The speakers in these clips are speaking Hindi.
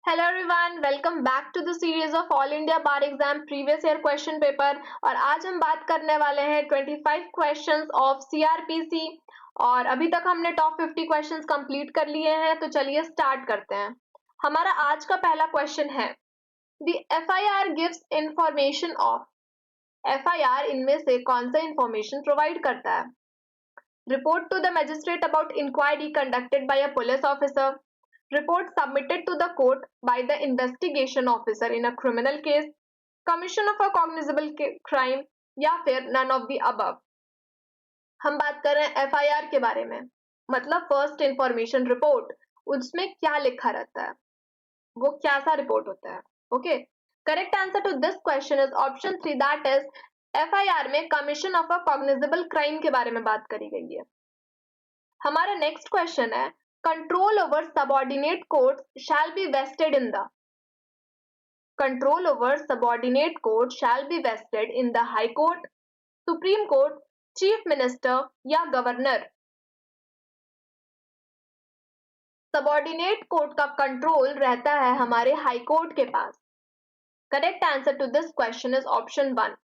Hello everyone, welcome back to the series of all India bar exam previous year question paper. और आज हम बात करने वाले हैं 25 क्वेश्चंस ऑफ सीआरपीसी। और अभी तक हमने टॉप 50 क्वेश्चंस कंप्लीट कर लिए हैं, तो चलिए स्टार्ट करते हैं। हमारा आज का पहला क्वेश्चन है, the FIR gives information of. FIR इनमें से कौन सा इंफॉर्मेशन प्रोवाइड करता है? Report to the magistrate about inquiry conducted by a police officer, report submitted to the court by the investigation officer in a criminal case, commission of a cognizable crime, या फिर none of the above। हम बात कर रहे हैं एफआईआर के बारे में, मतलब फर्स्ट इंफॉर्मेशन रिपोर्ट। उसमें क्या लिखा रहता है, वो क्या सा रिपोर्ट होता है। Okay, correct answer to this question is option 3, that is FIR में commission of a cognizable crime के बारे में बात करी गई है। हमारा नेक्स्ट क्वेश्चन है, control over subordinate courts shall be vested in the। control over subordinate court shall be vested in the high court, supreme court, chief minister या गवर्नर। सबॉर्डिनेट कोर्ट का कंट्रोल रहता है हमारे हाई कोर्ट के पास। Correct answer to this question is option 1।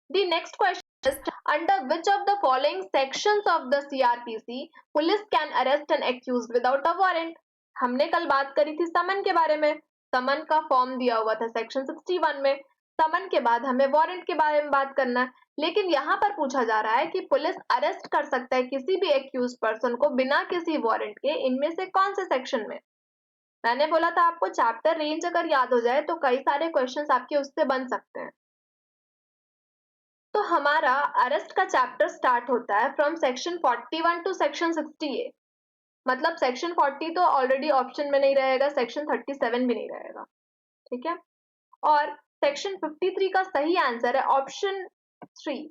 The next question is, under which of the following sections of the CRPC police can arrest an accused without a warrant? हमने कल बात करी थी समन के बारे में। समन का फॉर्म दिया हुआ था सेक्शन 61 में। समन के बाद हमें वारंट के बारे में बात करना है, लेकिन यहाँ पर पूछा जा रहा है कि पुलिस अरेस्ट कर सकता है किसी भी एक्यूज पर्सन को बिना किसी वारंट के, इनमें से कौन से सेक्शन में? मैंने बोला था आपको चैप्टर रेंज अगर याद हो जाए तो कई सारे क्वेश्चंस आपके उससे बन सकते हैं। तो हमारा अरेस्ट का चैप्टर स्टार्ट होता है from section 41 to section 60A। मतलब सेक्शन 40 तो ऑलरेडी ऑप्शन में नहीं रहेगा, सेक्शन 37 भी नहीं रहेगा, ठीक है। और सेक्शन 53 का सही आंसर है ऑप्शन 3।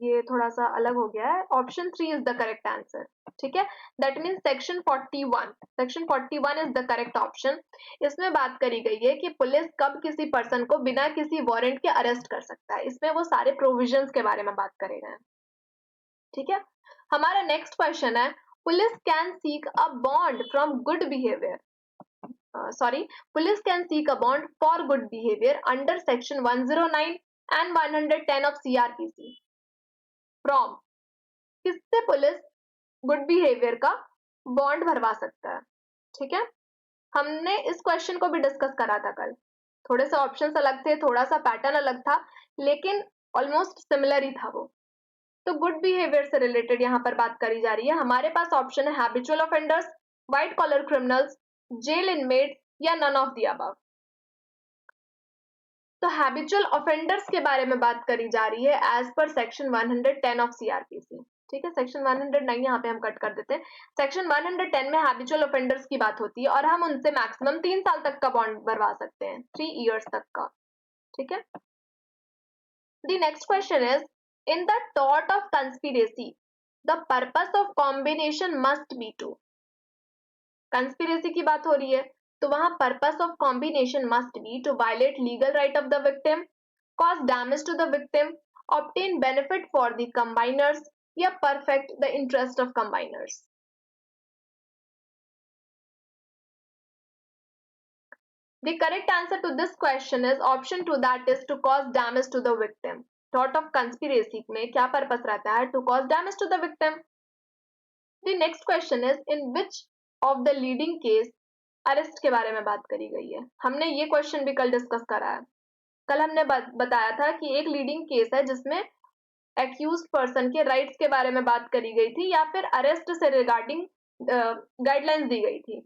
ये थोड़ा सा अलग हो गया है, option 3 is the correct answer, ठीक है। That means section 41 is the correct option. इसमें बात करी गई है कि पुलिस कब किसी पर्सन को बिना किसी वारंट के अरेस्ट कर सकता है। इसमें वो सारे प्रोविजंस के बारे में बात करेगा, ठीक है। हमारा नेक्स्ट क्वेश्चन है, police can seek a bond from good behaviour. Police can seek a bond for good behaviour under section 109 and 110 of CrPC from. किससे पुलिस गुड बिहेवियर का बॉन्ड भरवा सकता है, ठीक है। हमने इस क्वेश्चन को भी डिस्कस करा था कल। थोड़े से ऑप्शंस अलग थे, थोड़ा सा पैटर्न अलग था, लेकिन ऑलमोस्ट सिमिलर ही था वो। तो गुड बिहेवियर से रिलेटेड यहाँ पर बात करी जा रही है। हमारे पास ऑप्शन है habitual offenders, white collar criminals, jail inmate या नन ऑफ द अबव। तो हैबिचुअल ऑफेंडर्स के बारे में बात करी जा रही है as per section 110 of CrPC, ठीक है। सेक्शन 109 यहाँ पे हम कट कर देते हैं। सेक्शन 110 में हैबिचुअल ऑफेंडर्स की बात होती है और हम उनसे मैक्सिमम 3 साल तक का बॉन्ड भरवा सकते हैं, 3 इयर्स तक का, ठीक है। The next question is, in the tort of conspiracy, the purpose of combination must be to। conspiracy की बात हो रही है, तो वहां purpose of combination must be to violate legal right of the victim, cause damage to the victim, obtain benefit for the combiners या perfect the interest of combiners। The correct answer to this question is option 2, that is to cause damage to the victim। tort of conspiracy में क्या purpose रहता है? to cause damage to the victim। The next question is, in which of the leading case arrest के बारे में बात करी गई है। हमने ये क्वेश्चन भी कल डिस्कस करा है। कल हमने बताया था कि एक लीडिंग केस है जिसमें एक्यूज्ड पर्सन के राइट्स के बारे में बात करी गई थी या फिर अरेस्ट से रिगार्डिंग गाइडलाइंस दी गई थी।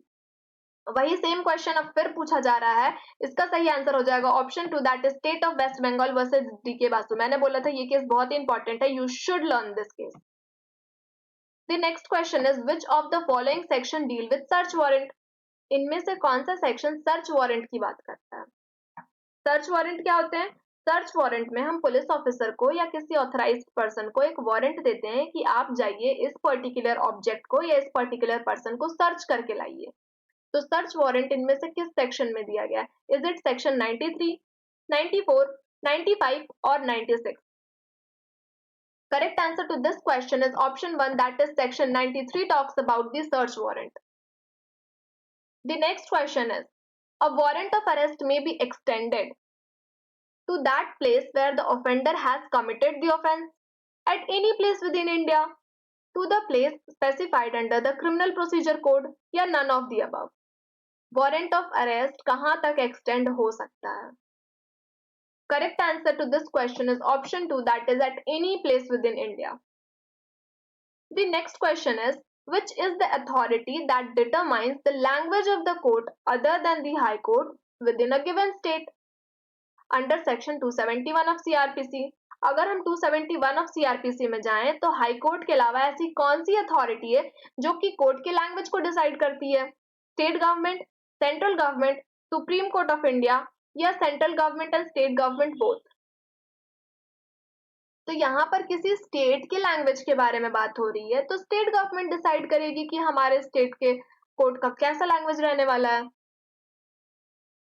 वही सेम क्वेश्चन अब फिर पूछा जा रहा है। इसका सही आंसर हो जाएगा option 2, that is state of West Bengal versus DK Basu. मैंने बोला था ये केस बहुत ही इंपॉर्टेंट है, you should learn this case. The next question is, which of the following section deal with search warrant? इनमें से कौन सा सेक्शन सर्च वारंट की बात करता है? सर्च वारंट क्या होते हैं? सर्च वारंट में हम पुलिस ऑफिसर को या किसी ऑथराइज्ड पर्सन को एक वारंट देते हैं कि आप जाइए इस पर्टिकुलर ऑब्जेक्ट को या इस पर्टिकुलर पर्सन को सर्च करके लाइए। तो सर्च वारंट इनमें से किस सेक्शन में दिया गया है? इज इट सेक्शन 93, 94, 95 और 96? Correct answer to this question is option 1, that is section 93 talks about the search warrant। The next question is, a warrant of arrest may be extended to that place where the offender has committed the offence at any place within India, to the place specified under the Criminal Procedure Code, या none of the above. Warrant of arrest कहां तक एक्सटेंड हो सकता है? Correct answer to this question is option 2, that is at any place within India. The next question is, which is the authority that determines the language of the court other than the high court within a given state? Under section 271 of CRPC. अगर हम 271 ऑफ CRPC में जाएं तो हाई कोर्ट के अलावा ऐसी कौन सी अथॉरिटी है जो कि कोर्ट के लैंग्वेज को डिसाइड करती है? State government, central government, Supreme Court of India या central government and state government both? तो यहाँ पर किसी स्टेट के लैंग्वेज के बारे में बात हो रही है, तो स्टेट गवर्नमेंट डिसाइड करेगी कि हमारे स्टेट के कोर्ट का कैसा लैंग्वेज रहने वाला है.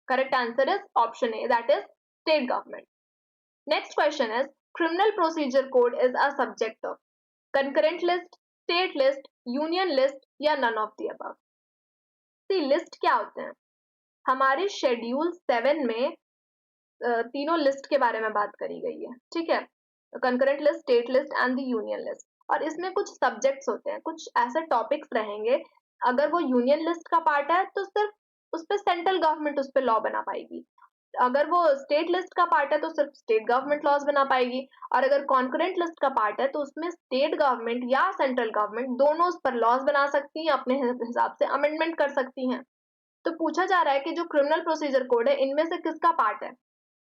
Correct answer is option A, that is state government. Next question is, criminal procedure code is a subject of concurrent list, state list, union list या none of the above? List क्या होते हैं? हमारे शेड्यूल 7 में तीनों लिस्ट के बारे में बात करी गई है, ठीक है, concurrent list, state list and the union list. और इसमें कुछ सब्जेक्ट्स होते हैं, कुछ ऐसे टॉपिक्स रहेंगे, अगर वो यूनियन लिस्ट का पार्ट है तो सिर्फ उस पर सेंट्रल गवर्नमेंट उस पर लॉ बना पाएगी, अगर वो स्टेट लिस्ट का पार्ट है तो सिर्फ स्टेट गवर्नमेंट लॉज बना पाएगी, और अगर कॉन्करेंट लिस्ट का पार्ट है तो उसमें स्टेट गवर्नमेंट या सेंट्रल गवर्नमेंट दोनों उस पर लॉज बना सकती हैं, अपने हिसाब से अमेंडमेंट कर सकती हैं. तो पूछा जा रहा है कि जो क्रिमिनल प्रोसीजर कोड है इनमें से किसका पार्ट है?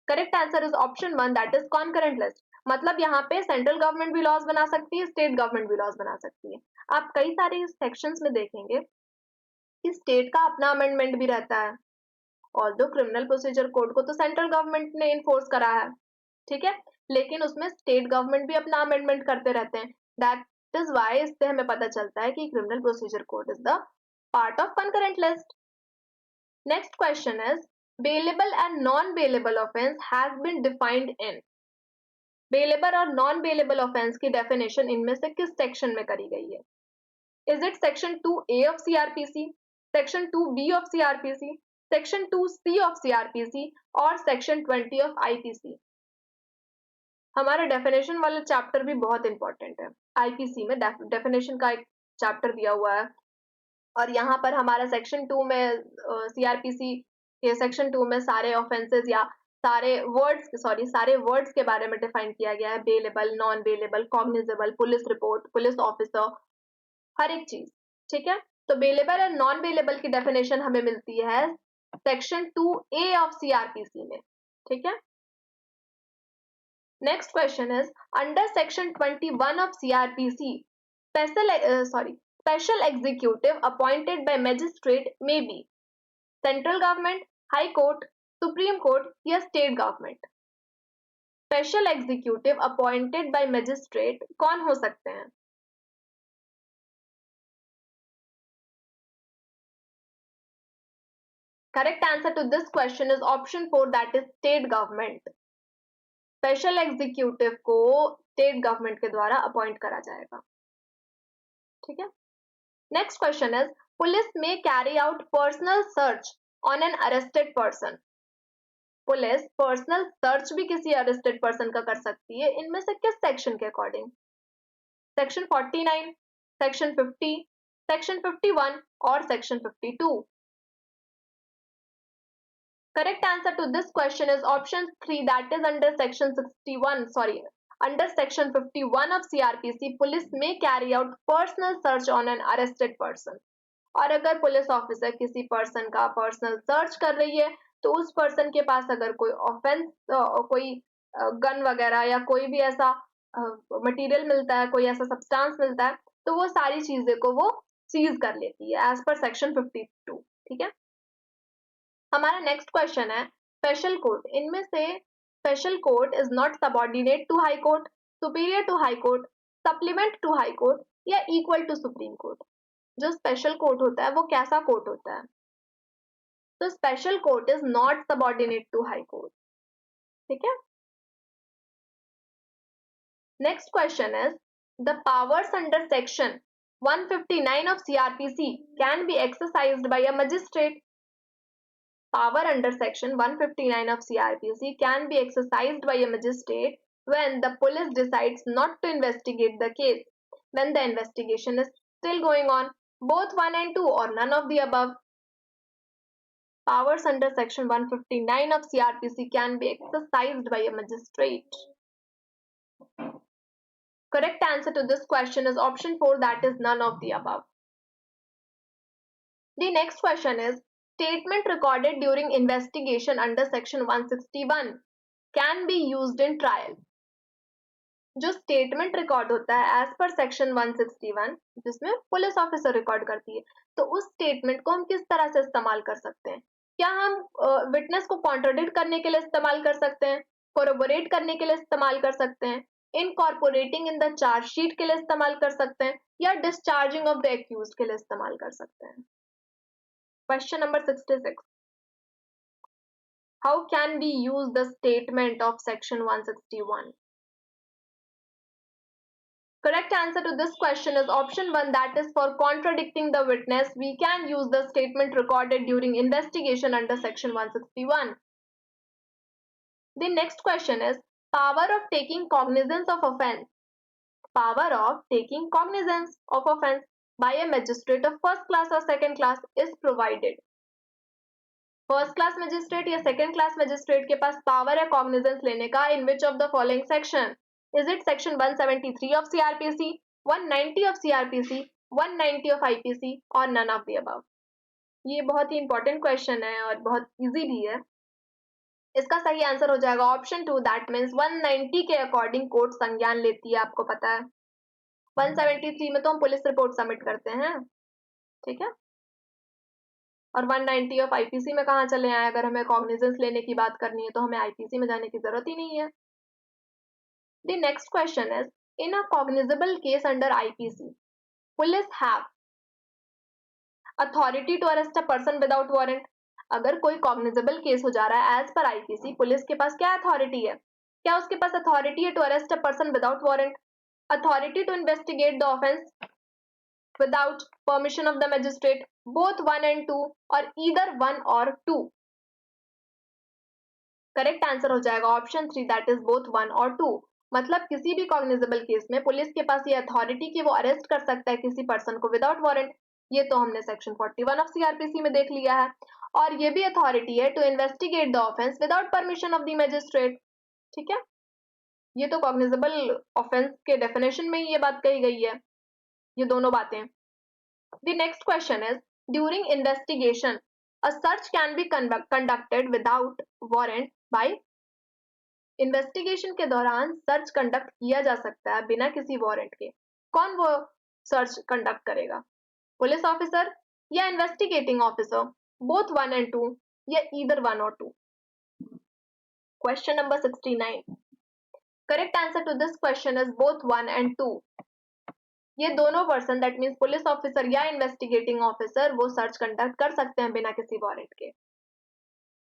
Correct answer is option 1, that is concurrent list. मतलब यहाँ पे सेंट्रल गवर्नमेंट भी लॉज बना सकती है, स्टेट गवर्नमेंट भी लॉज बना सकती है. आप कई सारे सेक्शंस में देखेंगे कि स्टेट का अपना अमेंडमेंट भी रहता है, ऑल्दो क्रिमिनल प्रोसीजर कोड को तो सेंट्रल गवर्नमेंट ने इन्फोर्स करा है, ठीक है, लेकिन उसमें स्टेट गवर्नमेंट भी अपना अमेंडमेंट करते रहते हैं. दैट इज व्हाई इससे हमें पता चलता है कि criminal procedure code is the part of concurrent list. Next question is, bailable and non bailable offence has been defined in. Bailable और नॉन बेलेबल ऑफेंस की डेफिनेशन इनमें से किस सेक्शन में करी गई है? Is it section 2A of CRPC, section 2B of CRPC, section 2C of CRPC और सेक्शन 20 ऑफ IPC? हमारा डेफिनेशन वाला चैप्टर भी बहुत इंपॉर्टेंट है. IPC में डेफिनेशन का एक चैप्टर दिया हुआ है, और यहाँ पर हमारा सेक्शन 2 में CRPC के सेक्शन 2 में सारे ऑफेंसेस या सारे वर्ड्स के बारे में डिफाइन किया गया है. Bailable, non bailable, cognizable, police report, police officer, हर एक चीज, ठीक है. तो बेलेबल और नॉन बेलेबल की डेफिनेशन हमें मिलती है सेक्शन 2A ऑफ CRPC में, ठीक है. Next question is, under section 21 of CRPC special executive appointed by magistrate may be central government, high court, supreme court या state government? Special executive appointed by magistrate कौन हो सकते हैं? Correct answer to this question is option 4, that is state government. Special executive को स्टेट गवर्नमेंट के द्वारा अपॉइंट करा जाएगा, ठीक है. Next question is, police may carry out personal search on an arrested person. Police personal search भी किसी अरेस्टेड पर्सन का कर सकती है, इनमें से किस सेक्शन के अकॉर्डिंग? सेक्शन 49, सेक्शन 50, सेक्शन 51 और section 52? Correct answer to this question is option 3, that is under section 51 of CRPC, police may carry out personal search on an arrested person. और अगर पुलिस ऑफिसर किसी पर्सन का पर्सनल सर्च कर रही है तो उस पर्सन के पास अगर कोई ऑफेंस, कोई गन वगैरह या कोई भी ऐसा मटेरियल मिलता है, कोई ऐसा सब्सटेंस मिलता है, तो वो सारी चीजें को वो सीज कर लेती है एज पर सेक्शन 52, ठीक है. हमारा नेक्स्ट क्वेश्चन है स्पेशल कोर्ट. इनमें से special court is not subordinate to high court, superior to high court, supplement to high court या इक्वल टू सुप्रीम कोर्ट? जो स्पेशल कोर्ट होता है वो कैसा कोर्ट होता है? तो special court is not subordinate to high court, ठीक है. Next question is, the powers under section 159 of CRPC can be exercised by a magistrate Power under section 159 of CRPC can be exercised by a magistrate when the police decides not to investigate the case, when the investigation is still going on, both 1 and 2 or none of the above. Powers under section 159 of CRPC can be exercised by a magistrate. Correct answer to this question is option 4, that is none of the above. The next question is, statement recorded during investigation under section 161 can be used in trial. जो स्टेटमेंट रिकॉर्ड होता है एज पर सेक्शन 161 जिसमें पुलिस ऑफिसर रिकॉर्ड करती है, तो उस स्टेटमेंट को हम किस तरह से इस्तेमाल कर सकते हैं? क्या हम विटनेस को कॉन्ट्राडिक्ट करने के लिए इस्तेमाल कर सकते हैं, कोरोबोरेट करने के लिए इस्तेमाल कर सकते हैं, इनकॉर्पोरेटिंग इन द चार्जशीट के लिए इस्तेमाल कर सकते हैं, या डिस्चार्जिंग ऑफ द एक्यूज्ड के लिए इस्तेमाल कर सकते हैं? Question number 66, how can we use the statement of section 161? Correct answer to this question is option 1, that is for contradicting the witness. We can use the statement recorded during investigation under section 161. The next question is, power of taking cognizance of offence. Power of taking cognizance of offence by a magistrate of first class or second class is provided. First class magistrate या सेकंड क्लास मजिस्ट्रेट के पास पावर है कॉग्निजेंस लेने का in which of the following section? Is it section 173 of CRPC, 190 of CRPC, 190 of IPC or none of the above? ये बहुत ही इंपॉर्टेंट क्वेश्चन है और बहुत इजी भी है. इसका सही आंसर हो जाएगा ऑप्शन 2, दैट मीन्स 190 के अकॉर्डिंग कोर्ट संज्ञान लेती है, आपको पता है. 173 में तो हम पुलिस रिपोर्ट सबमिट करते हैं, ठीक है, और 190 ऑफ आईपीसी में कहाँ चले आए? अगर हमें कॉग्निजेंस लेने की बात करनी है तो हमें आईपीसी में जाने की जरूरत ही नहीं है. The next question is, in a cognizable case under IPC, police have authority to arrest a person without warrant. अगर कोई cognizable case हो जा रहा है as per IPC, पुलिस के पास क्या authority है? क्या उसके पास authority है to arrest a person without warrant? Authority to investigate the offense without permission of the magistrate, both 1 and 2 or either 1 or 2? Correct answer हो जाएगा ऑप्शन 3, दैट इज बोथ 1 और 2. मतलब किसी भी कॉग्निजेबल केस में पुलिस के पास ये अथॉरिटी कि वो अरेस्ट कर सकता है किसी पर्सन को विदाउट वारंट. ये तो हमने सेक्शन 41 ऑफ सीआरपीसी में देख लिया है. और ये भी अथॉरिटी है to investigate the offence without permission of the magistrate. ठीक है, ये तो कॉग्निजेबल ऑफेंस के डेफिनेशन में ही ये बात कही गई है, ये दोनों बातें. The next question is, during investigation a search can be conducted without warrant by. Investigation के दौरान सर्च कंडक्ट किया जा सकता है बिना किसी वारंट के. कौन वो सर्च कंडक्ट करेगा? पुलिस ऑफिसर या इन्वेस्टिगेटिंग ऑफिसर, बोथ 1 and 2 या either 1 or 2? Question number 69, correct answer to this question is both 1 and 2. ये दोनों person that means police officer या इन्वेस्टिगेटिंग ऑफिसर वो सर्च कंडक्ट कर सकते हैं बिना किसी वारंट के.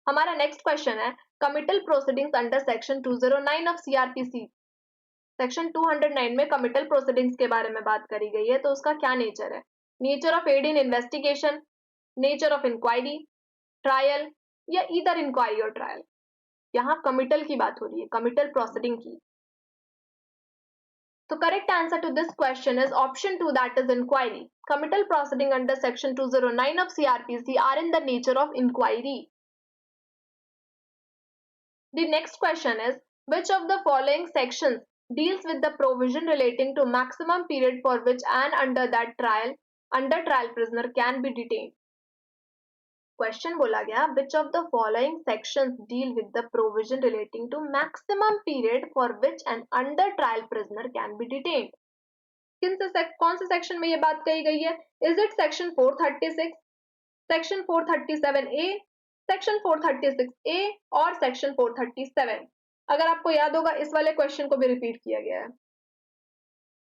हमारा नेक्स्ट क्वेश्चन है, committal proceedings under section 209 of CrPC. Section 209 में कमिटल प्रोसीडिंग्स के बारे में बात करी गई है, तो उसका क्या नेचर है? Nature of aid in investigation, nature of inquiry, trial या ईदर इंक्वायरी और ट्रायल. यहाँ कमिटल की बात हो रही है, कमिटल प्रोसीडिंग की. तो correct answer to this question is option 2, that is inquiry. Committal proceeding under section 209 of CrPC are in the nature of inquiry. The next question is, which of the following sections deals with the provision relating to maximum period for which an under trial prisoner can be detained? Question बोला गया, which of the following sections deal with the provision relating to maximum period for which an under trial prisoner can be detained? कौन से सेक्शन में ये बात कही गई है? Is it section 436, section 437A, section 436A और सेक्शन 437? अगर आपको याद होगा इस वाले क्वेश्चन को भी रिपीट किया गया है.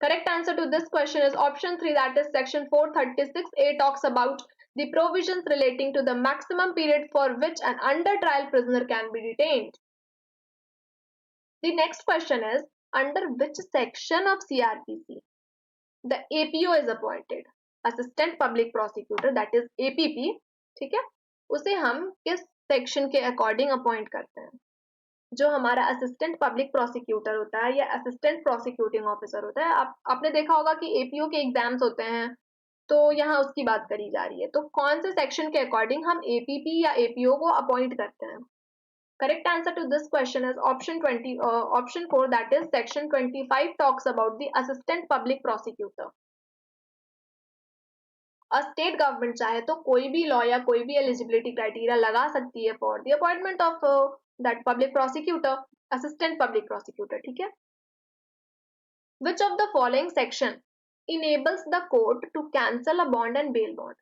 Correct answer to this question is option 3, that is section 436A talks about the provisions relating to the maximum period for which an under trial prisoner can be detained. The next question is, under which section of CrPC the APO is appointed, assistant public prosecutor, that is APP. ठीक है, उसे हम किस सेक्शन के अकॉर्डिंग अपॉइंट करते हैं? जो हमारा असिस्टेंट पब्लिक प्रोसिक्यूटर होता है या असिस्टेंट प्रोसिक्यूटिंग ऑफिसर होता है, आपने देखा होगा कि एपीओ के एग्जाम्स होते हैं, तो यहाँ उसकी बात करी जा रही है। तो कौन से सेक्शन के अकॉर्डिंग हम एपीपी या एपीओ को अपॉइंट करते हैं? Correct answer to this question is option 4, that is section 25 talks about the assistant public prosecutor. State government चाहे तो कोई भी लॉ या कोई भी एलिजिबिलिटी क्राइटेरिया लगा सकती है for the appointment of that public prosecutor, assistant public prosecutor, ठीक है। Which of the following section enables the court to cancel a bond and bail bond?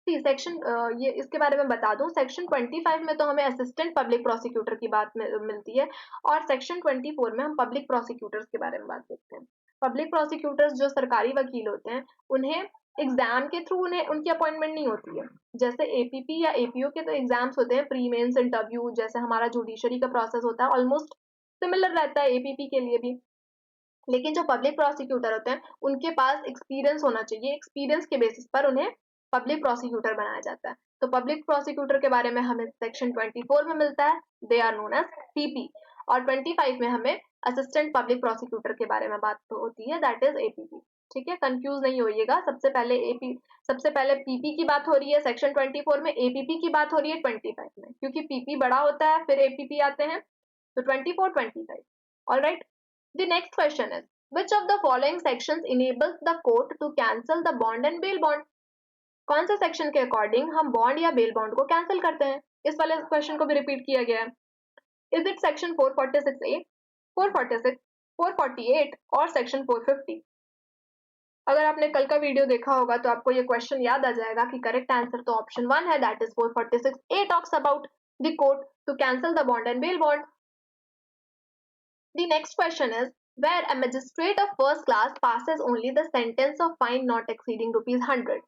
See section, ये इसके बारे में बता दूं, सेक्शन 25 में तो हमें असिस्टेंट पब्लिक प्रोसिक्यूटर की बात मिलती है और सेक्शन 24 में हम पब्लिक प्रोसिक्यूटर्स के बारे में बात देखते हैं। पब्लिक प्रोसिक्यूटर्स जो सरकारी वकील होते हैं, उन्हें एग्जाम के थ्रू उन्हें उनकी अपॉइंटमेंट नहीं होती है। जैसे एपीपी या एपीओ के तो एग्जाम्स होते हैं, प्री मेंस इंटरव्यू, जैसे हमारा जुडिशरी का प्रोसेस होता है, ऑलमोस्ट सिमिलर रहता है एपीपी के लिए भी। लेकिन जो पब्लिक प्रोसिक्यूटर होते हैं, उनके पास एक्सपीरियंस होना चाहिए, एक्सपीरियंस के बेसिस पर उन्हें पब्लिक प्रोसिक्यूटर बनाया जाता है। तो पब्लिक प्रोसिक्यूटर के बारे में हमें सेक्शन 24 में मिलता है, they are known as PP, और 25 में हमें असिस्टेंट पब्लिक प्रोसिक्यूटर के बारे में बात होती है, दैट इज एपीपी, ठीक है। कंफ्यूज नहीं होइएगा, सबसे पहले पीपी की बात हो रही है सेक्शन 24 में, एपीपी की बात हो रही है 25 में, क्योंकि पीपी बड़ा होता है फिर एपीपी आते हैं, तो 24 25। Alright, the next question is, which of the following sections enables the court to cancel the bond and bail bond? कौन से सेक्शन के अकॉर्डिंग हम बॉन्ड या बेल बॉन्ड को कैंसिल करते हैं? इस वाले क्वेश्चन को भी रिपीट किया गया है। इज इट सेक्शन 446A, 446, 448 और सेक्शन 450? अगर आपने कल का वीडियो देखा होगा तो आपको ये क्वेश्चन याद आ जाएगा कि करेक्ट आंसर तो ऑप्शन 1 है, that is 446A talks about the court to cancel the bond and bail bond. The next question is, where a magistrate of first class passes only the sentence of fine not exceeding ₹100.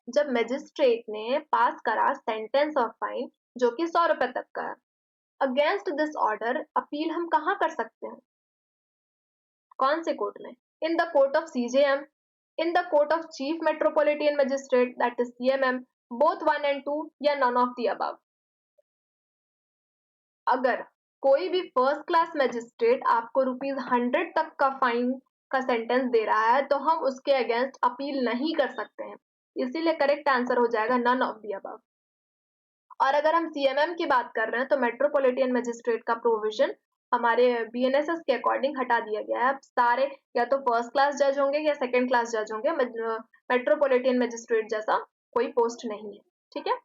जब मैजिस्ट्रेट ने पास करा सेंटेंस ऑफ फाइन जो कि 100 रुपए तक का है, अगेंस्ट दिस ऑर्डर अपील हम कहाँ कर सकते हैं? कौन से कोर्ट में? In the court of CJM, in the court of chief metropolitan magistrate that is CMM, both 1 and 2 या नॉन ऑफ द अबव? अगर कोई भी फर्स्ट क्लास मैजिस्ट्रेट आपको ₹100 तक का फाइन का सेंटेंस दे रहा है, तो हम उसके अगेंस्ट अपील नहीं कर सकते हैं, इसीलिए करेक्ट आंसर हो जाएगा नन ऑफ द अबव। और अगर हम सीएमएम की बात कर रहे हैं तो मेट्रोपॉलिटन मजिस्ट्रेट का प्रोविजन हमारे बीएनएसएस के अकॉर्डिंग हटा दिया गया है। सारे या तो फर्स्ट क्लास जज होंगे या सेकंड क्लास जज होंगे, मेट्रोपॉलिटन मजिस्ट्रेट जैसा कोई पोस्ट नहीं है, ठीक है।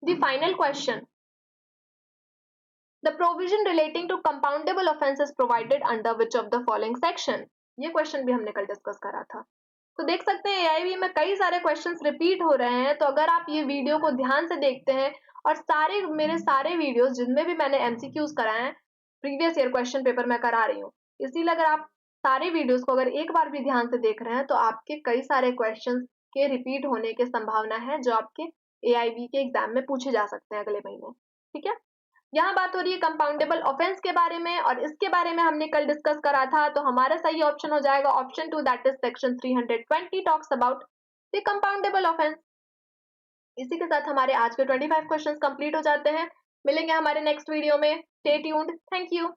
The final question, the provision relating to compoundable offense is provided under which of the following section? ये क्वेश्चन भी हमने कल डिस्कस करा था। तो देख सकते हैं एआईबी में कई सारे क्वेश्चंस रिपीट हो रहे हैं, तो अगर आप ये वीडियो को ध्यान से देखते हैं और मेरे सारे वीडियोस जिनमें भी मैंने एमसीक्यूज कराए हैं, प्रीवियस ईयर क्वेश्चन पेपर मैं करा रही हूँ, इसीलिए अगर आप सारे वीडियोस को अगर एक बार भी ध्यान से देख रहे हैं तो आपके कई सारे क्वेश्चन के रिपीट होने की संभावना है जो आपके एआईबी के एग्जाम में पूछे जा सकते हैं अगले महीने, ठीक है। यहाँ बात हो रही है कंपाउंडेबल ऑफेंस के बारे में और इसके बारे में हमने कल डिस्कस करा था, तो हमारा सही ऑप्शन हो जाएगा option 2, that is section 320 talks about the compoundable offence. इसी के साथ हमारे आज के 25 क्वेश्चंस कंप्लीट हो जाते हैं। मिलेंगे हमारे नेक्स्ट वीडियो में, स्टे ट्यून्ड, थैंक यू।